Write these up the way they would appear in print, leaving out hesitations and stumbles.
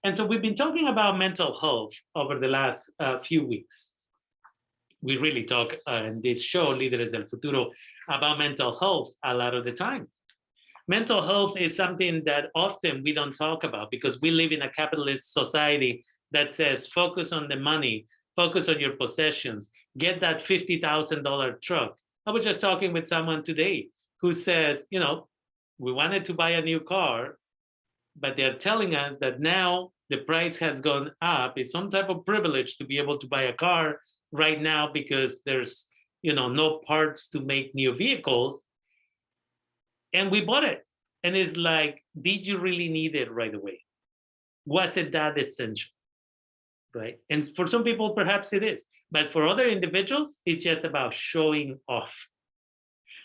And so we've been talking about mental health over the last few weeks. We really talk in this show, Líderes del Futuro, about mental health a lot of the time. Mental health is something that often we don't talk about because we live in a capitalist society that says, focus on the money, focus on your possessions, get that $50,000 truck. I was just talking with someone today who says, you know, we wanted to buy a new car, but they're telling us that now the price has gone up. It's some type of privilege to be able to buy a car right now because there's, you know, no parts to make new vehicles. And we bought it. And it's like, did you really need it right away? Was it that essential? Right? And for some people, perhaps it is. But for other individuals, it's just about showing off.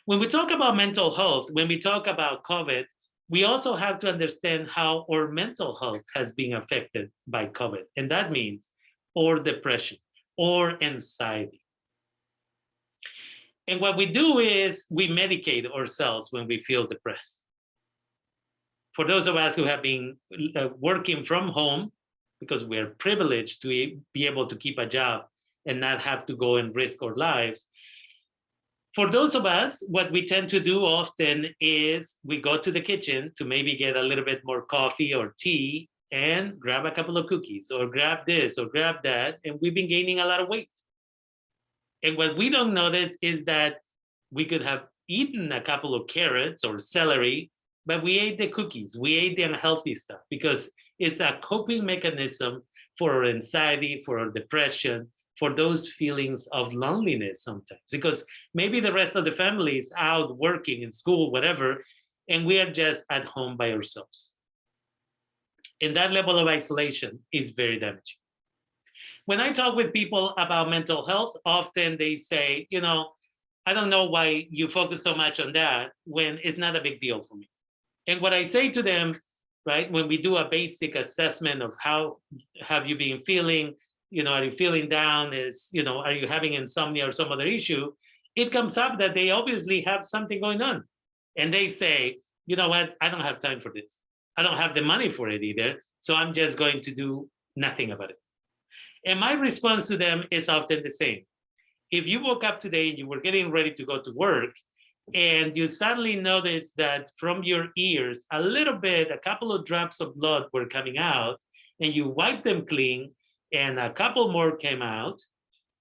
When we talk about mental health, when we talk about COVID, we also have to understand how our mental health has been affected by COVID. And that means or depression or anxiety. And what we do is we medicate ourselves when we feel depressed. For those of us who have been working from home, because we're privileged to be able to keep a job and not have to go and risk our lives, for those of us, what we tend to do often is we go to the kitchen to maybe get a little bit more coffee or tea and grab a couple of cookies or grab this or grab that, and we've been gaining a lot of weight. And what we don't notice is that we could have eaten a couple of carrots or celery, but we ate the cookies, we ate the unhealthy stuff because it's a coping mechanism for our anxiety, for our depression, for those feelings of loneliness sometimes, because maybe the rest of the family is out working in school, whatever, and we are just at home by ourselves. And that level of isolation is very damaging. When I talk with people about mental health, often they say, you know, I don't know why you focus so much on that when it's not a big deal for me. And what I say to them, right, when we do a basic assessment of how have you been feeling, you know, are you feeling down, is, you know, are you having insomnia or some other issue, it comes up that they obviously have something going on. And they say, you know what, I don't have time for this. I don't have the money for it either. So I'm just going to do nothing about it. And my response to them is often the same. If you woke up today and you were getting ready to go to work, and you suddenly notice that from your ears, a little bit, a couple of drops of blood were coming out, and you wiped them clean, and a couple more came out,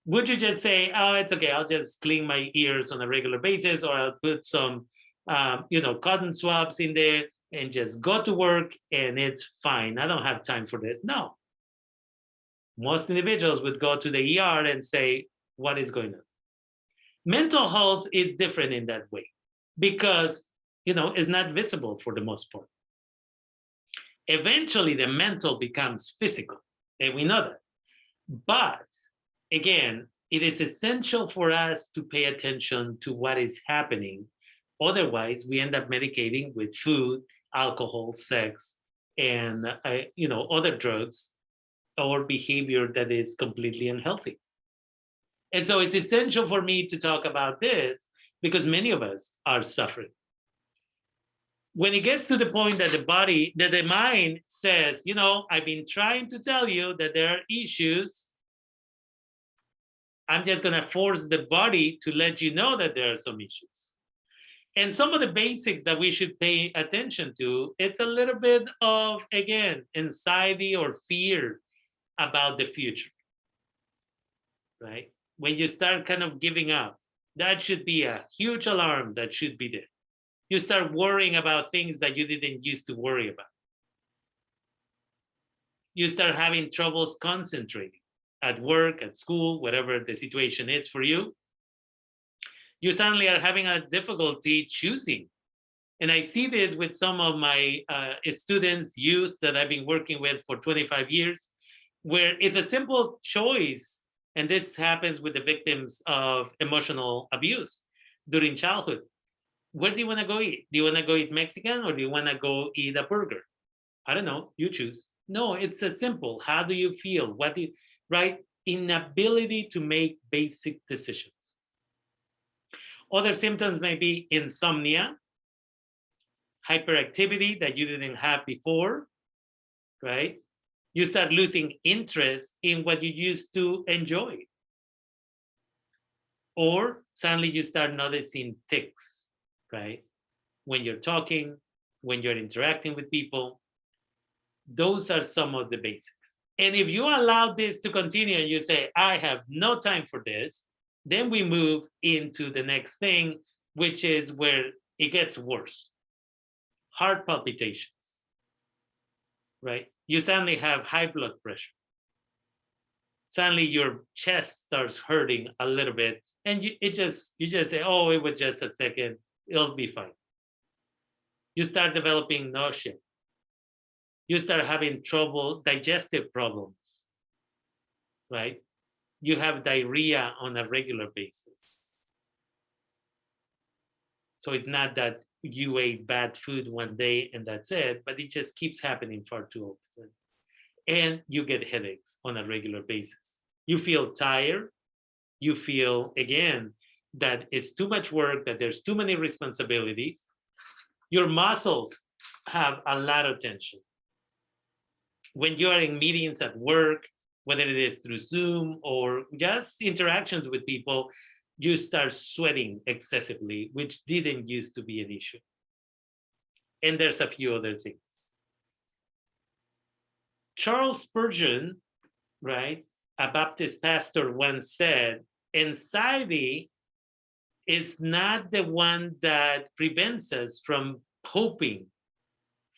would you just say, oh, it's okay, I'll just clean my ears on a regular basis, or I'll put some, you know, cotton swabs in there and just go to work and it's fine, I don't have time for this? No. Most individuals would go to the ER and say, what is going on? Mental health is different in that way because, you know, it's not visible for the most part. Eventually, the mental becomes physical, and we know that. But again, it is essential for us to pay attention to what is happening. Otherwise, we end up medicating with food, alcohol, sex, and you know, other drugs or behavior that is completely unhealthy. And so it's essential for me to talk about this because many of us are suffering. When it gets to the point that the mind says, you know, I've been trying to tell you that there are issues, I'm just going to force the body to let you know that there are some issues. And some of the basics that we should pay attention to, it's a little bit of, again, anxiety or fear about the future, right? When you start kind of giving up, that should be a huge alarm that should be there. You start worrying about things that you didn't used to worry about. You start having troubles concentrating at work, at school, whatever the situation is for you. You suddenly are having a difficulty choosing. And I see this with some of my students, youth that I've been working with for 25 years, where it's a simple choice. And this happens with the victims of emotional abuse during childhood. Where do you want to go eat? Do you want to go eat Mexican or do you want to go eat a burger? I don't know, you choose. No, it's a simple. How do you feel? What do you, right? Inability to make basic decisions. Other symptoms may be insomnia, hyperactivity that you didn't have before, right? You start losing interest in what you used to enjoy. Or suddenly you start noticing tics, right? When you're talking, when you're interacting with people. Those are some of the basics. And if you allow this to continue and you say, I have no time for this, then we move into the next thing, which is where it gets worse. Heart palpitations, right? You suddenly have high blood pressure. Suddenly your chest starts hurting a little bit, and you just say, oh, it was just a second, it'll be fine. You start developing nausea. You start having trouble, digestive problems, right? You have diarrhea on a regular basis. So it's not that you ate bad food one day and that's it, but it just keeps happening far too often. And you get headaches on a regular basis. You feel tired. You feel, again, that it's too much work, that there's too many responsibilities. Your muscles have a lot of tension. When you are in meetings at work, whether it is through Zoom or just interactions with people, you start sweating excessively, which didn't used to be an issue. And there's a few other things. Charles Spurgeon, right, a Baptist pastor, once said, anxiety is not the one that prevents us from hoping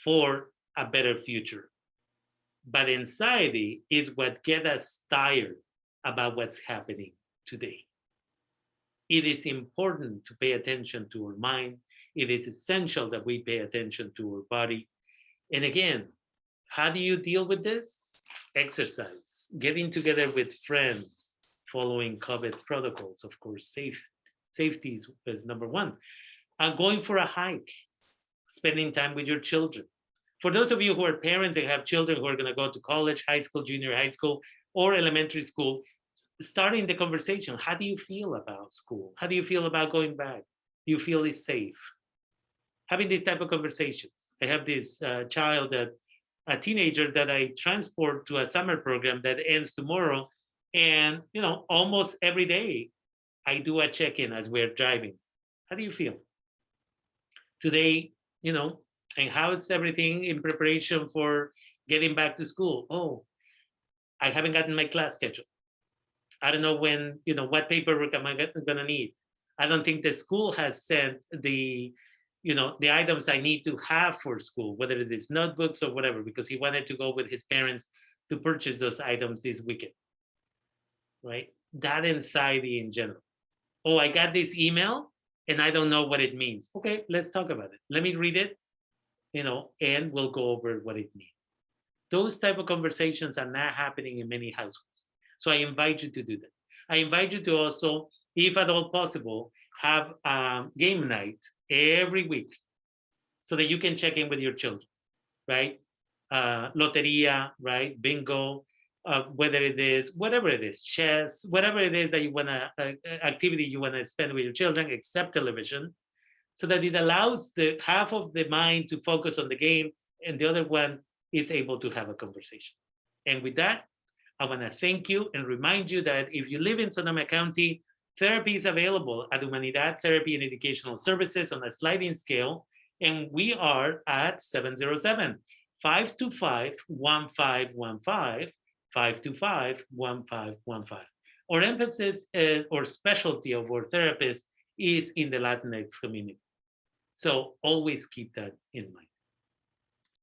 for a better future. But anxiety is what gets us tired about what's happening today. It is important to pay attention to our mind. It is essential that we pay attention to our body. And again, how do you deal with this? Exercise, getting together with friends, following COVID protocols, of course, safety is number one. Going for a hike, spending time with your children. For those of you who are parents and have children who are going to go to college, high school, junior high school, or elementary school, starting the conversation. How do you feel about school? How do you feel about going back? Do you feel it's safe? Having these type of conversations. I have this child, a teenager that I transport to a summer program that ends tomorrow. And, almost every day I do a check-in as we're driving. How do you feel? Today, and how's everything in preparation for getting back to school? Oh, I haven't gotten my class schedule. I don't know when, what paperwork am I gonna need? I don't think the school has sent the items I need to have for school, whether it is notebooks or whatever, because he wanted to go with his parents to purchase those items this weekend, right? That anxiety in general. Oh, I got this email and I don't know what it means. Okay, let's talk about it. Let me read it, and we'll go over what it means. Those type of conversations are not happening in many households. So I invite you to do that. I invite you to also, if at all possible, have game night every week so that you can check in with your children, right? Loteria, right? Bingo, whether it is, whatever it is, chess, whatever it is that you want to, activity you want to spend with your children, except television, so that it allows the half of the mind to focus on the game and the other one is able to have a conversation. And with that, I want to thank you and remind you that if you live in Sonoma County, therapy is available at Humanidad Therapy and Educational Services on a sliding scale. And we are at 707-525-1515, 525-1515. Our emphasis or specialty of our therapist is in the Latinx community. So always keep that in mind.